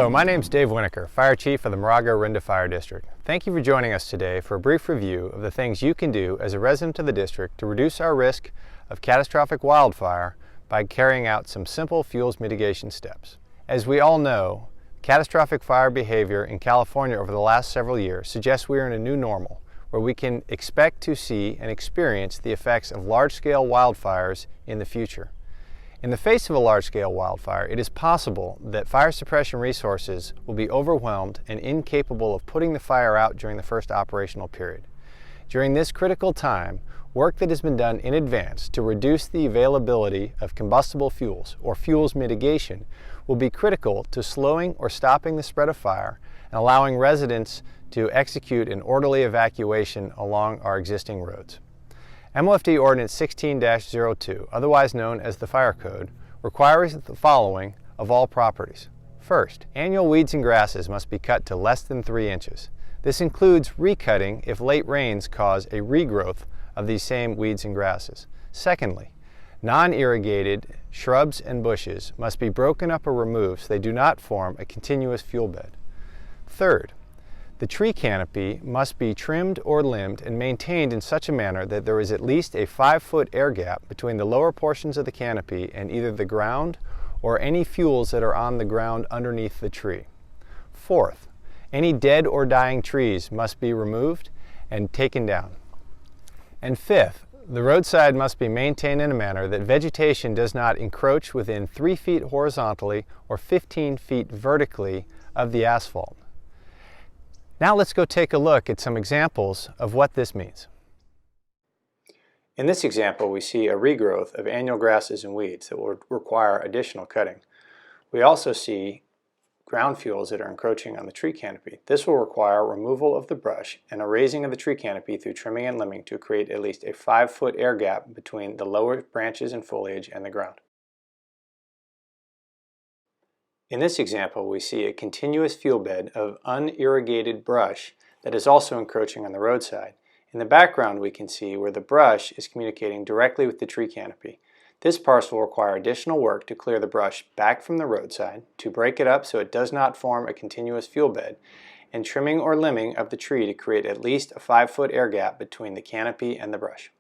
Hello, my name is Dave Winnacker, Fire Chief of the Moraga-Orinda Fire District. Thank you for joining us today for a brief review of the things you can do as a resident of the district to reduce our risk of catastrophic wildfire by carrying out some simple fuels mitigation steps. As we all know, catastrophic fire behavior in California over the last several years suggests we are in a new normal, where we can expect to see and experience the effects of large-scale wildfires in the future. In the face of a large-scale wildfire, it is possible that fire suppression resources will be overwhelmed and incapable of putting the fire out during the first operational period. During this critical time, work that has been done in advance to reduce the availability of combustible fuels, or fuels mitigation, will be critical to slowing or stopping the spread of fire and allowing residents to execute an orderly evacuation along our existing roads. MOFD Ordinance 16-02, otherwise known as the Fire Code, requires the following of all properties. First, annual weeds and grasses must be cut to less than 3 inches. This includes recutting if late rains cause a regrowth of these same weeds and grasses. Secondly, non-irrigated shrubs and bushes must be broken up or removed so they do not form a continuous fuel bed. Third, the tree canopy must be trimmed or limbed and maintained in such a manner that there is at least a 5-foot air gap between the lower portions of the canopy and either the ground or any fuels that are on the ground underneath the tree. Fourth, any dead or dying trees must be removed and taken down. And fifth, the roadside must be maintained in a manner that vegetation does not encroach within 3 feet horizontally or 15 feet vertically of the asphalt. Now let's go take a look at some examples of what this means. In this example, we see a regrowth of annual grasses and weeds that will require additional cutting. We also see ground fuels that are encroaching on the tree canopy. This will require removal of the brush and a raising of the tree canopy through trimming and limbing to create at least a 5-foot air gap between the lower branches and foliage and the ground. In this example, we see a continuous fuel bed of unirrigated brush that is also encroaching on the roadside. In the background, we can see where the brush is communicating directly with the tree canopy. This parcel will require additional work to clear the brush back from the roadside, to break it up so it does not form a continuous fuel bed, and trimming or limbing of the tree to create at least a 5-foot air gap between the canopy and the brush.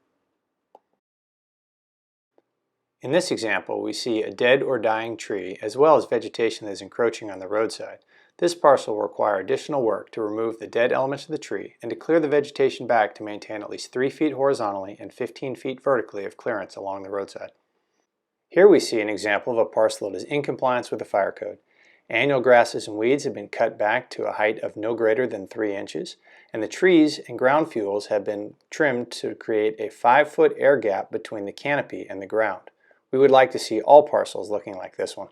In this example, we see a dead or dying tree as well as vegetation that is encroaching on the roadside. This parcel will require additional work to remove the dead elements of the tree and to clear the vegetation back to maintain at least 3 feet horizontally and 15 feet vertically of clearance along the roadside. Here we see an example of a parcel that is in compliance with the Fire Code. Annual grasses and weeds have been cut back to a height of no greater than 3 inches, and the trees and ground fuels have been trimmed to create a 5-foot air gap between the canopy and the ground. We would like to see all parcels looking like this one.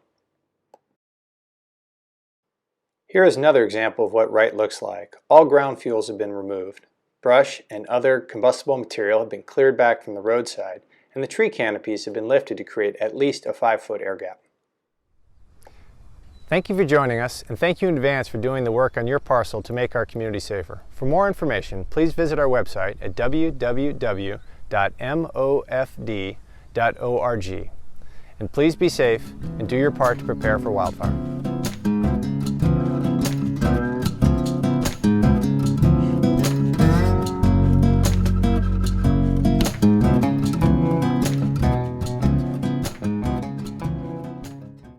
Here is another example of what right looks like. All ground fuels have been removed. Brush and other combustible material have been cleared back from the roadside, and the tree canopies have been lifted to create at least a 5-foot air gap. Thank you for joining us, and thank you in advance for doing the work on your parcel to make our community safer. For more information, please visit our website at www.mofd.org. And please be safe and do your part to prepare for wildfire.